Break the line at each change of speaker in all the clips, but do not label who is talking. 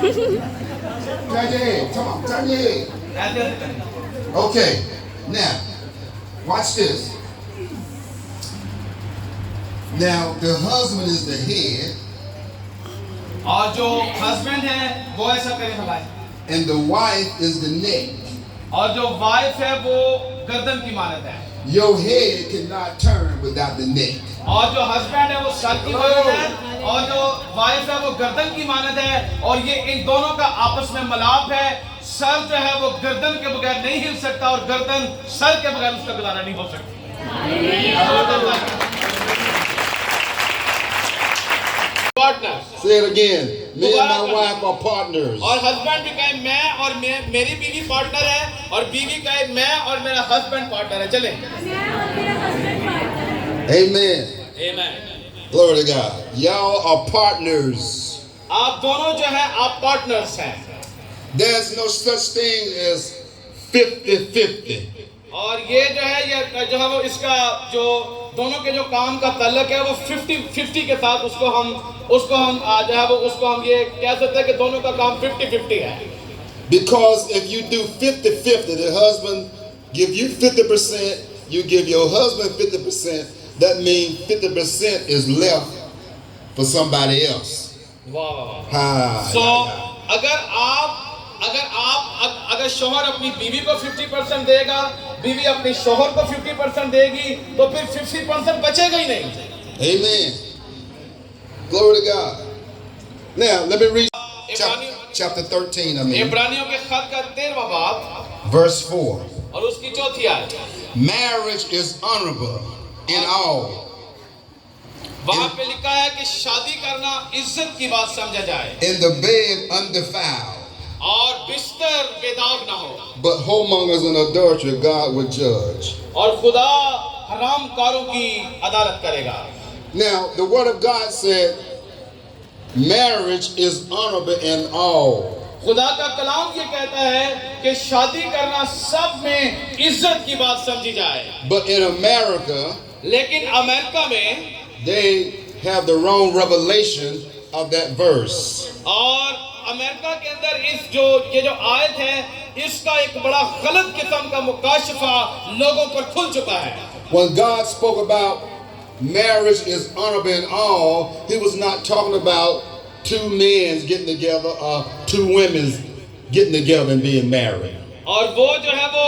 Turn your head. Come on, turn your head. Okay, now, watch this. Now, the husband is the head.
और जो husband है वो ऐसा करे भलाई,
And the wife is the neck.
और जो वाइफ है वो गर्दन की मानद है,
Your head cannot turn without the neck.
और जो हस्बैंड है वो सर की मानद है, और जो वाइफ है वो गर्दन की मानद है, और ये इन दोनों का आपस में मिलाप है। सर जो है वो गर्दन के बगैर नहीं हिल सकता, और गर्दन सर के बगैर उसका गुजारा नहीं हो सकती।
Say it again. Me and my wife are partners.
और हस्बैंड भी कहे मैं और मेरी बीवी पार्टनर है, और बीवी कहे मैं और मेरा हस्बैंड पार्टनर है। चले।
Amen.
Amen.
Glory to God. Y'all are partners.
आप दोनों जो है आप पार्टनर्स हैं।
There's no such thing as 50-50.
और ये जो है ये जो है वो इसका जो दोनों के जो काम का तल्लक है वो 50-50 के साथ उसको हम जो है वो उसको हम ये कह सकते हैं कि दोनों का काम 50-50 है।
Because if you do 50-50, the husband give you 50%, you give your husband 50%, that means 50% is left for somebody else.
वाह वाह वाह। So अगर शौहर अपनी बीवी को 50% देगा, बीवी अपने शौहर को 50% देगी, तो फिर 50% बचेगा ही नहीं।
Amen. Glory to God. Now let me read chapter 13.
इब्रानियों के खत का 13वां बाब
verse 4.
और उसकी 4थी आयत।
Marriage is honorable in all.
वहां पे लिखा है कि शादी करना इज्जत की बात समझा जाए,
In the bed undefiled.
और बिस्तर बेदाग ना हो,
But whoremongers and adultery God will judge.
और खुदा हरामकारों की अदालत करेगा।
Now the word of God said marriage is honorable in all.
खुदा का कलाम ये कहता है कि शादी करना सब में इज्जत की बात समझी जाए।
But in America,
लेकिन अमेरिका में
they have the wrong revelation of that verse.
और अमेरिका के अंदर ये जो आयत है इसका एक बड़ा गलत किस्म का मुकाशफा लोगों पर खुल चुका है।
When God spoke about marriage is honorable in all, he was not talking about two men getting together or two women getting together and being married.
और वो जो है वो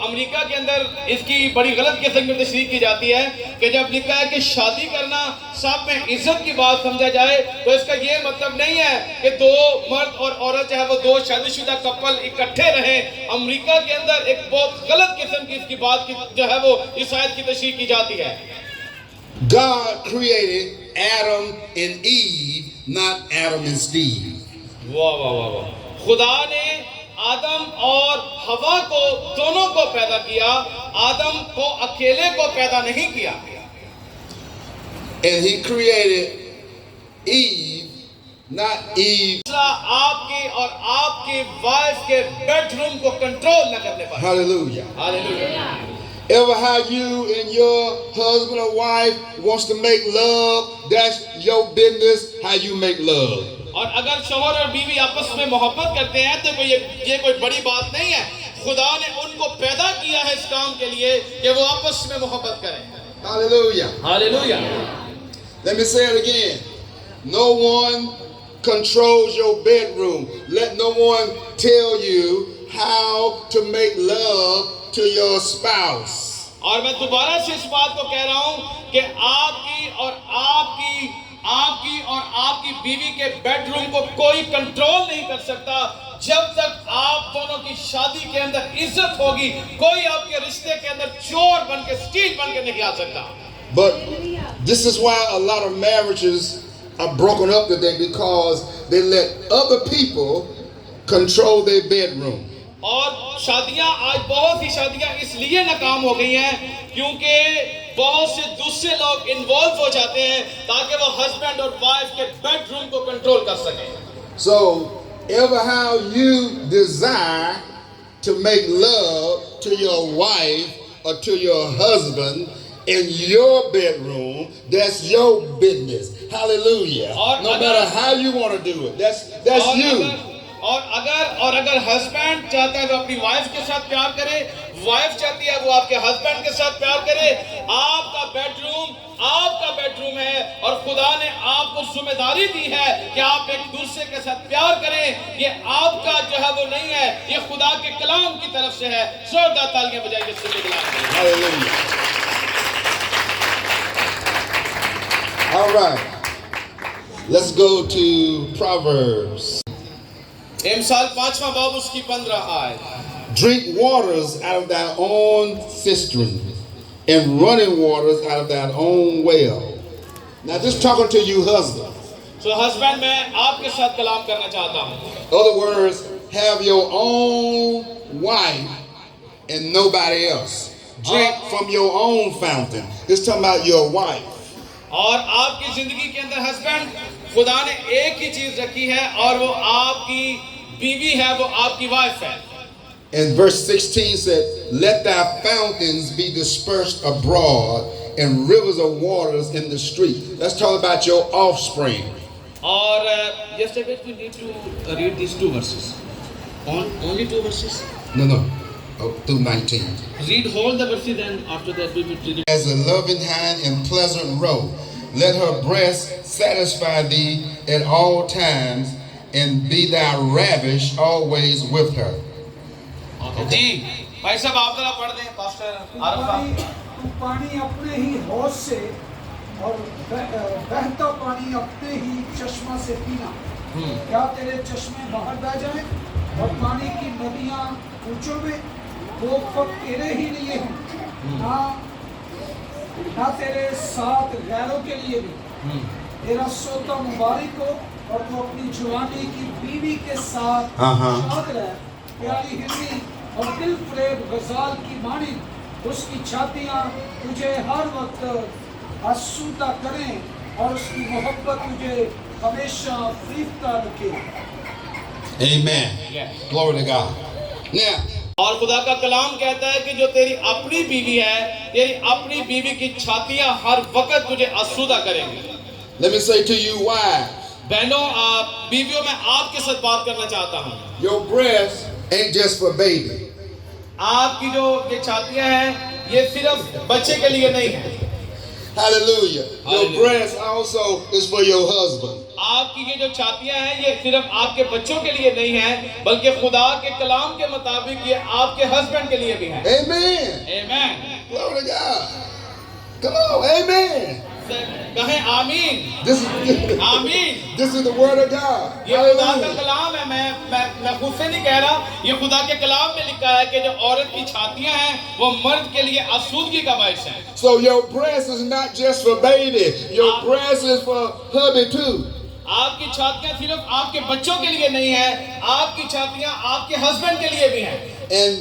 अमेरिका के अंदर इसकी बड़ी गलत किस्म की तशरीह की जाती है कि जब लिखा है कि शादी करना सब में इज्जत की बात समझा जाए, तो इसका ये मतलब नहीं है कि दो मर्द और औरत जो है वो दो शादीशुदा कपल इकट्ठे रहें। अमेरिका के अंदर एक बहुत गलत किस्म की इसकी बात की जो है वो इस आयत की तशरीह की जाती है।
God created Adam and Eve, not Adam and Steve.
वाह वाह वाह वाह। खुदा ने आदम और हवा को दोनों को पैदा किया, आदम को अकेले को पैदा नहीं किया।
And he created Eve, not Eve.
आपके और आपके वाइफ के बेडरूम को कंट्रोल न करने पाए।
Hallelujah.
Hallelujah.
Ever how you and your husband or wife wants to make love, that's your business how you make love.
और अगर शौहर और बीवी आपस में मोहब्बत करते हैं तो ये कोई बड़ी बात नहीं है। खुदा ने उनको पैदा किया है इस काम के लिए कि वो आपस में मोहब्बत करें।
Hallelujah.
Hallelujah.
Let me say it again. No one controls your bedroom. Let no one tell you how to make love to your spouse.
और मैं दोबारा से इस बात को कह रहा हूं कि आपकी और आपकी बीवी के बेडरूम को कोई कंट्रोल नहीं कर सकता। जब तक आप दोनों की शादी के अंदर इज्जत होगी, कोई आपके रिश्ते के अंदर चोर बन के स्टील बन के नहीं आ सकता।
But this is why a lot of marriages are broken up today, because they let other people control their bedroom.
और शादियां आज बहुत सी शादियां इसलिए नाकाम हो गई हैं क्योंकि बहुत से दूसरे लोग इन्वॉल्व हो जाते हैं ताकि वो हस्बैंड और वाइफ के बेडरूम को कंट्रोल कर सकें।
So ever how you desire to make love to your wife or to your husband in your bedroom, that's your business. Hallelujah.
और
No
अगर-
matter how you want to do it. That's
और
you.
अगर husband चाहता है तो अपनी wife के साथ प्यार करे, वाइफ चाहती है वो आपके हस्बैंड के साथ प्यार करे। आपका बेडरूम है और खुदा ने आपको जिम्मेदारी दी है कि आप एक दूसरे के साथ प्यार करें। ये आपका जो है वो नहीं है, ये खुदा के कलाम की तरफ से है। जोरदार तालियां बजाइए इसके लिए।
Hallelujah. All right. Let's go to Proverbs.
एमसाल 5वां बाब उसकी 15 आयत।
Drink waters out of thy own cistern, and running waters out of thine own well. Now, just talking to you, husband.
तो हस्बैंड मैं आपके साथ कलाम करना चाहता हूँ।
In other words, have your own wife and nobody else. Drink from your own fountain. It's talking about your wife.
और आपकी जिंदगी के अंदर हस्बैंड, खुदा ने एक ही चीज रखी है और वो आपकी बीवी है, वो आपकी वाइफ है।
And verse 16 said, let thy fountains be dispersed abroad and rivers of waters in the street. Let's talk about your offspring.
और yesterday we need to read these 2 verses. Only 2 verses.
No. Through 19.
Read whole the verses, and after that we will read.
As a loving hind and pleasant roe, let her breast satisfy thee at all times, and be thou ravished always with her.
जी भाई साहब आप जरा पढ़ दें, pastor आरफ साहब।
तू पानी अपने ही हौज से और बहता पानी अपने ही चश्मा से पीना। क्या तेरे चश्मे बाहर बह जाए और पानी की नदियां ऊंचों में? वो फक तेरे ही लिए हैं, ना तेरे साथ गैरों के लिए भी। तेरा सोता मुबारक हो और तू अपनी जवानी की बीवी के साथ शाद रह। प्यारी हिरनी और दिल फरेब गजाल की मानिंद उसकी छातियां तुझे हर वक्त आसूदा करें और उसकी मोहब्बत तुझे हमेशा फरीफ्ता रखे।
Amen. Glory to God. Now,
और खुदा का कलाम कहता है कि जो तेरी अपनी बीवी है, तेरी अपनी बीवी की छातियां हर वक्त तुझे आसूदा करेंगी।
let me say to you, wives,
बहनों, बीवियों, मैं आपके साथ बात करना चाहता हूँ।
your breast ain't just for baby.
आपकी जो ये छातियां हैं, ये सिर्फ बच्चे के लिए नहीं है।
Hallelujah. Your
Hallelujah.
breast also is for your husband.
आपकी ये जो छातियां हैं, ये सिर्फ आपके बच्चों के लिए नहीं है, बल्कि खुदा के कलाम के मुताबिक ये आपके हस्बैंड के लिए भी है।
Amen.
आमीन।
Glory to God. Come on, amen.
कहें आमीन।
This is the word of God.
ये खुदा का
Hallelujah.
कलाम है। मैं खुद से नहीं कह रहा, ये खुदा के कलाम में लिखा है कि जो औरत की छातियां हैं वो मर्द के लिए आसूदगी का बायस है।
So your breast is not just for baby. Your breast is for hubby too.
आपकी छातियां सिर्फ आपके बच्चों के लिए नहीं है, आपकी छातियां आपके हस्बैंड के लिए भी हैं।
And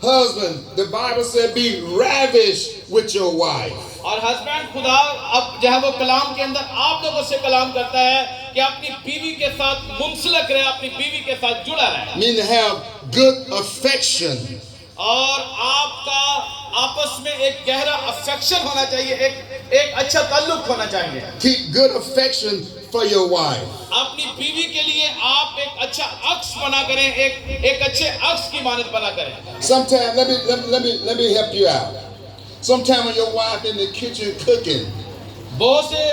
husband, the Bible said, be ravished with your wife.
और हस्बैंड, खुदा अब जो है वो कलाम के अंदर आप लोगों से कलाम करता है कि अपनी बीवी के साथ मुंसलक रहे, अपनी बीवी के साथ जुड़ा रहे।
Meaning to have good affection.
और आपका आपस में एक गहरा अफेक्शन होना चाहिए, एक अच्छा ताल्लुक होना चाहिए।
Keep good affection for your wife.
अपनी बीवी के लिए आप एक अच्छा अक्स बना करें, एक अच्छे अक्स की मानद बना करें।
Sometimes, let me help you out. Sometimes when your wife in the kitchen cooking,
बहुत से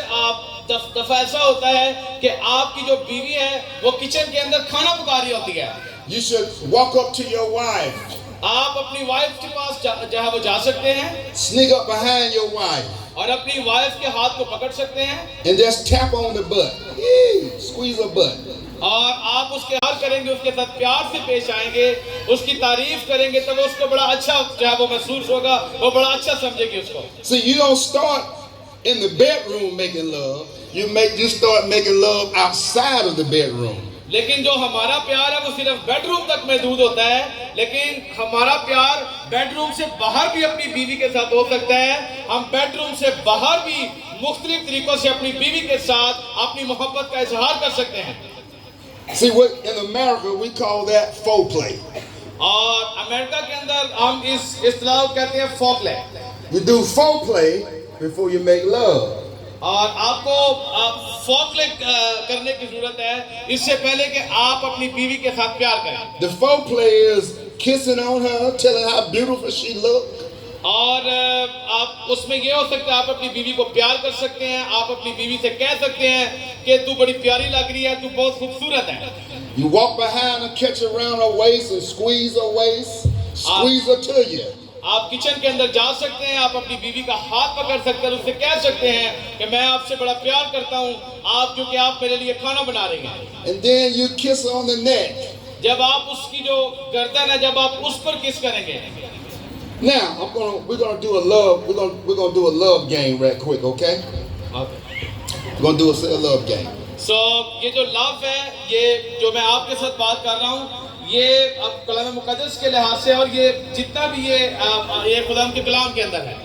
दफा ऐसा होता है कि आपकी जो बीवी है वो किचन के अंदर खाना पका रही होती है।
you should walk up to your wife,
आप अपनी वाइफ के पास जहाँ वो जा सकते हैं
sneak up behind your wife,
और अपनी वाइफ के हाथ को पकड़ सकते हैं
and just tap on the butt. Yee, squeeze her butt.
और आप उसके हाथ करेंगे, उसके साथ प्यार से पेश आएंगे, उसकी तारीफ करेंगे, तब उसको बड़ा अच्छा जो है वो महसूस होगा, वो बड़ा अच्छा समझेगी उसको।
See, you don't start in the bedroom making love. You start making love outside of the bedroom.
लेकिन जो हमारा प्यार है वो सिर्फ बेडरूम तक महदूद होता है, लेकिन हमारा प्यार बेडरूम से बाहर भी अपनी बीवी के साथ हो सकता है। हम बेडरूम से बाहर भी मुख्तलिफ तरीकों से अपनी बीवी के साथ अपनी मोहब्बत का इजहार कर सकते हैं।
See, what in America we call that foreplay.
और अमेरिका के अंदर हम इस इस्तेलाह को कहते हैं फोकले।
You do foreplay before you make love.
और आपको फोकले करने की जरूरत है इससे पहले कि आप अपनी बीवी के साथ प्यार करें।
The foreplay is kissing on her, telling how beautiful she look.
और आप उसमें ये हो सकता है आप अपनी बीवी को प्यार कर सकते हैं, आप अपनी बीवी से कह सकते हैं कि तू बड़ी प्यारी लग रही है, तू बहुत खूबसूरत है।
You walk behind her, catch her around her waist and squeeze her waist, squeeze her to you.
आप किचन के अंदर जा सकते हैं, आप अपनी बीवी का हाथ पकड़ सकते हैं, उससे कह सकते हैं कि मैं आपसे बड़ा प्यार करता हूं, आप क्योंकि आप मेरे लिए खाना बना रही हैं।
And then you kiss her on the neck.
जब आप उसकी जो गर्दन है जब आप उस पर किस करेंगे।
Now we're gonna do a love game right quick, okay? We're gonna do a love game.
So ये जो लव है, ये जो मैं आपके साथ बात कर रहा हूँ, ये अब कलाम मुक़द्दस के लिहाज से और ये जितना भी ये खुदा के कलाम के अंदर है।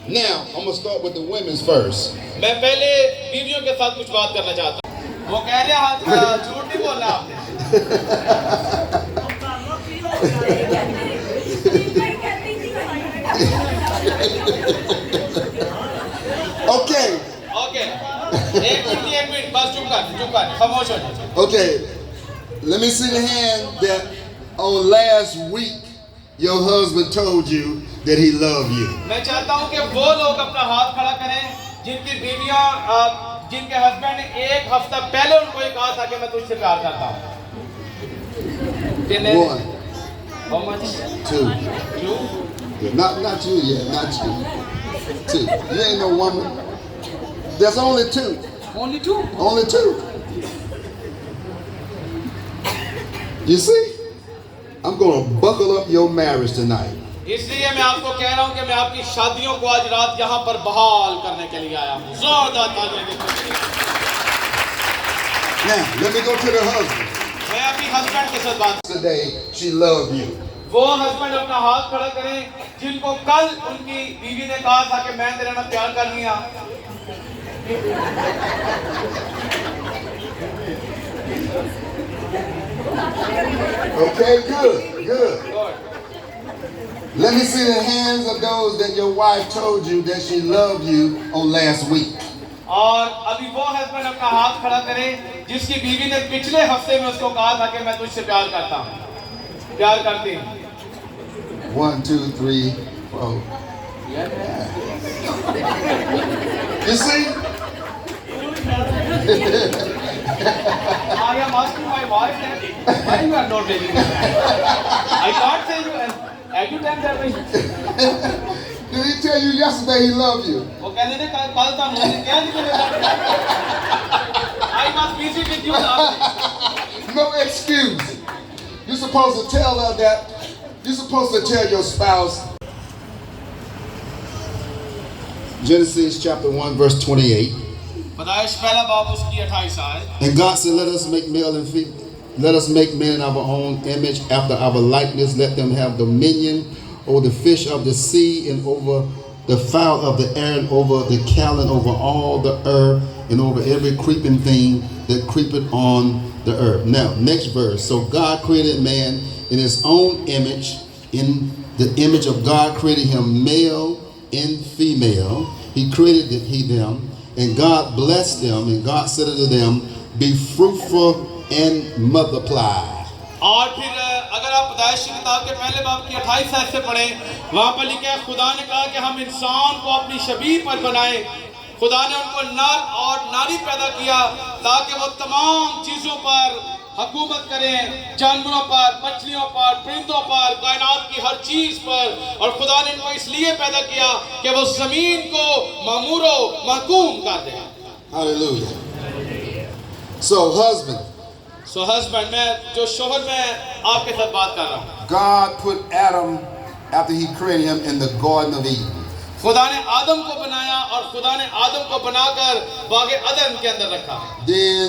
Now I'm gonna start with the women's first.
मैं पहले बीवियों के साथ कुछ बात करना चाहता हूँ। वो कह रहे हैं झूठ नहीं बोलना आपने।
Okay.
एक मिनट बस चुप कर खामोश हो जाए।
Okay. Let me see the hand that on last week your husband told you that he loved you.
मैं चाहता हूँ कि वो लोग अपना हाथ खड़ा करें जिनकी बीवियाँ जिनके हस्बैंड ने एक हफ्ता पहले उनको ये कहा था कि मैं तुझसे प्यार करता हूँ।
1,
How much?
2.
2.
Not you yet, not you. 2. You ain't no woman. There's only 2.
Only 2.
Only 2. You see? I'm gonna buckle up your marriage tonight.
इसलिए मैं आपको कह रहा हूँ कि मैं आपकी शादियों को आज रात यहाँ पर बहाल करने के लिए आया हूँ। जोरदार तालियां दीजिए।
Now, let me go to the husband.
मैं अपनी हस्बैंड के साथ बात।
Today, she loved you.
वो हस्बैंड अपना हाथ खड़ा करें जिनको कल उनकी बीवी ने कहा था कि मैं तेरे ਨਾਲ प्यार कर रही हूँ।
Okay, good. Let me see the hands of those that your wife told you that she loved you on last week.
और अभी वो हस्बैंड अपना हाथ खड़ा करे जिसकी बीवी ने पिछले हफ्ते में उसको कहा था कि मैं तुझसे प्यार करता हूँ, प्यार करती हूँ।
1, 2, 3, 4. You see?
I am asking my wife that why you are not raising your hand. I can't say you every time that way.
Did he tell you yesterday he loved you?
वो कहने ने कल था मुझे क्या I was busy with you now.
No excuse. You're supposed to tell her that. You're supposed to tell your spouse. Genesis chapter 1 verse 28.
पैदाइश पहला बाब उसकी 28 आयत।
And God said, let us make male and female. Let us make men in our own image, after our likeness. Let them have dominion over the fish of the sea, and over the fowl of the air, and over the cattle, and over all the earth, and over every creeping thing that creepeth on the earth. Now, next verse. So God created man in his own image. In the image of God created him, male and female. He created them. And God blessed them, and God said unto them, be fruitful and multiply.
और फिर अगर आप पैदाइश की किताब के पहले बाब की 28 आयत से पढ़ें, वहाँ पर लिखा है खुदा ने कहा कि हम इंसान को अपनी शबीह पर बनाएं। खुदा ने उनको नर और नारी पैदा किया ताकि वो तमाम चीज़ों पर हुकूमत करें, जानवरों पर, मछलियों पर, परिंदों पर, कायनात की हर चीज़ पर। और खुदा ने इनको इसलिए पैदा किया कि वो ज़मीन को मामूरो महकूम कर दें।
Hallelujah. So husband.
So husband, मैं जो शोहर में आपके साथ बात कर रहा हूँ।
God put Adam after he created him in the Garden of Eden.
खुदा ने आदम को बनाया और खुदा ने आदम को बनाकर बागे अदन के अंदर रखा।
Then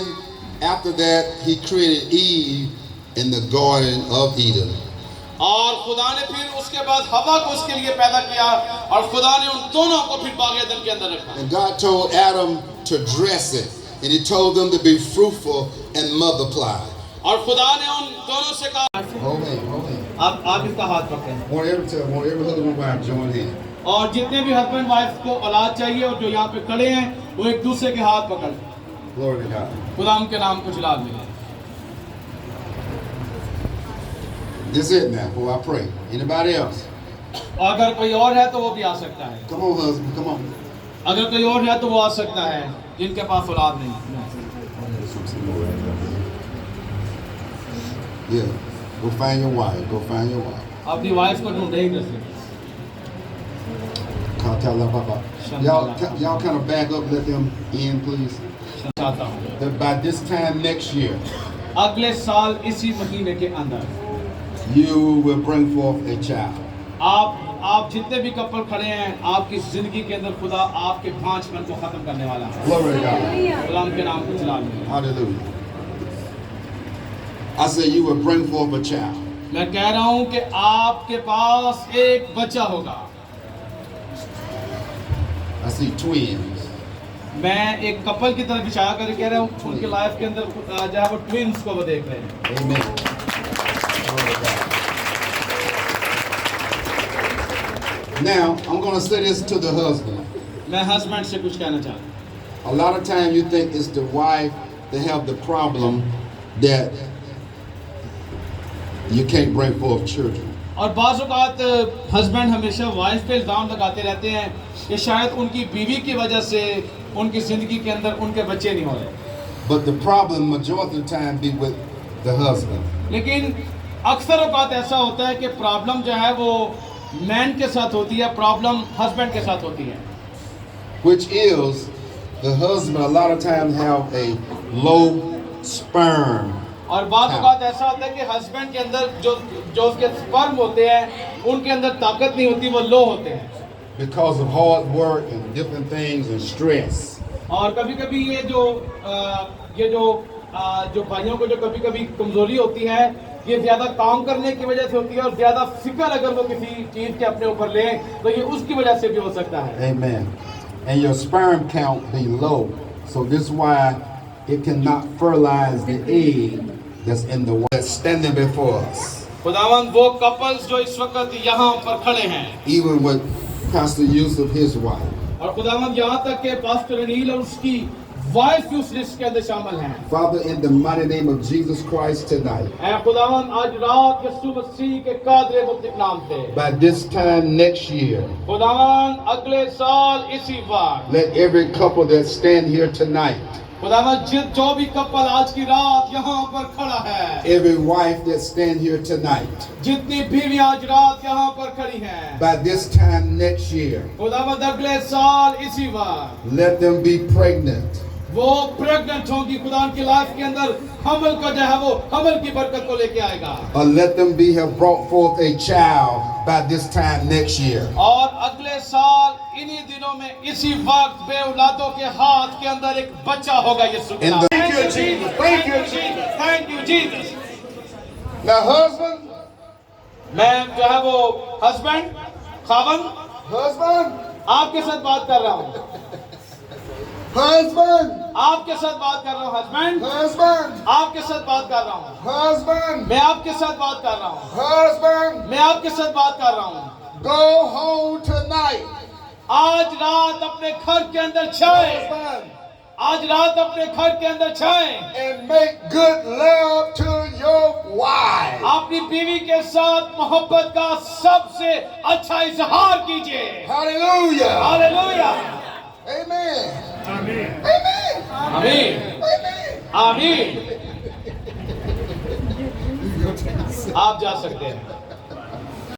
after that he created Eve in the Garden of Eden.
और खुदा ने फिर उसके बाद हवा को उसके लिए पैदा किया और खुदा ने उन दोनों को फिर बागे अदन के अंदर रखा।
And God told Adam to dress it, and he told them to be fruitful and multiply.
और खुदा ने उन दोनों से कहा,
Hold on.
आप इसका हाथ पकड़ें।
Want every husband and wife join in.
और जितने भी हस्बैंड वाइफ को औलाद चाहिए और जो यहाँ पे खड़े हैं वो एक दूसरे के हाथ पकड़।
Glory to God.
खुदाम के नाम को जलाल मिले।
This is it now before I pray. Anybody else?
अगर कोई और है तो वो भी आ सकता है।
Come on, husband. Come on.
अगर कोई और है तो वो आ सकता है जिनके पास औलाद नहीं।
Yeah. Go find your wife. Go find your wife.
अपनी वाइफ को ढूंढे ही कैसे?
Y'all kind of back up, let them in, please.
चाहता हूँ
That by this time next year,
अगले साल इसी महीने के अंदर
you will bring forth a child.
आप जितने भी कपल खड़े हैं, आपकी जिंदगी के अंदर खुदा आपके भांजपन को खत्म करने वाला है।
Glory to God.
गुलाम के नाम को जलाल मिले।
Hallelujah. I said you will bring forth a child.
मैं कह रहा हूँ कि आपके पास एक बच्चा होगा।
I see twins.
मैं एक कपल की तरफ इशारा करके कह रहा हूँ, उनके लाइफ के अंदर जहाँ वो ट्विंस को वो देख रहे हैं।
Amen. Glory to God. Now, I'm going to say this to the husband.
मैं हस्बैंड से कुछ कहना चाहता हूँ।
A lot of time you think it's the wife that have the problem that you can't bring forth children.
और बाज़ औक़ात husband हमेशा वाइफ पे इल्ज़ाम लगाते रहते हैं कि शायद उनकी बीवी की वजह से उनकी ज़िंदगी के अंदर उनके बच्चे नहीं हो रहे।
But the problem majority of the time be with the husband.
लेकिन अक्सर औक़ात ऐसा होता है कि प्रॉब्लम जो है वो मैन के साथ होती है, प्रॉब्लम हस्बैंड के साथ होती है।
Which is the husband a lot of times have a low sperm.
और बात औक़ात ऐसा होता है कि हस्बैंड के अंदर जो उसके स्पर्म होते हैं उनके अंदर ताकत नहीं होती, वो लो होते हैं
Because of hard work and different things and stress.
और कभी-कभी ये जो भाइयों को जो कभी-कभी कमजोरी होती है, ये ज्यादा काम करने की वजह से होती है और ज्यादा फिक्र अगर वो किसी चीज के अपने ऊपर लें तो ये उसकी वजह से भी हो सकता है।
Amen. And your sperm count be low. So this is why it cannot fertilize the egg that's in the water that's standing before us.
खुदावंद वो कपल्स जो इस वक्त यहाँ पर खड़े हैं,
Even with Pastor Yusuf, his wife.
और खुदावंद यहाँ तक के पास्टर अनील और उसकी वाइफ भी उस लिस्ट के अंदर शामिल हैं।
Father, in the mighty name of Jesus Christ tonight,
ऐ खुदावंद आज रात यीशु मसीह के कादरे मुत्तक़ नाम से
by this time next year,
खुदावंद अगले साल इसी बार
let every couple that stand here tonight,
खुदावंद जो भी कपल आज की रात यहाँ पर खड़ा है,
every wife that stand here tonight,
जितनी बीवी आज रात यहाँ पर खड़ी हैं,
by this time next year,
खुदावंद अगले साल इसी बार
let them be pregnant.
वो प्रेग्नेंट होंगी। खुदा की लाइफ के अंदर हमल का जो है वो हमल की बरकत को लेके आएगा।
Or let them be have brought forth a child by this time next year.
और अगले साल इन्हीं दिनों में इसी वक्त बे औलादों के हाथ के अंदर एक बच्चा होगा यीशु के नाम। Thank you Jesus, thank you Jesus, thank you Jesus।
Now, husband,
मैं जो है वो हस्बैंड खावन आपके साथ बात कर रहा हूँ, आपके साथ बात कर रहा हूँ हस्बैंड, आपके साथ बात कर रहा हूँ, मैं आपके साथ बात कर रहा हूँ, मैं आपके साथ बात कर रहा हूँ।
go home tonight.
आज रात अपने घर के अंदर छाए, आज रात अपने घर के अंदर छाए
And make good love to your wife.
अपनी बीवी के साथ मोहब्बत का सबसे अच्छा इजहार कीजिए।
Hallelujah.
Hallelujah,
Amen.
आमीन,
Amen.
आमीन। आप जा सकते हैं।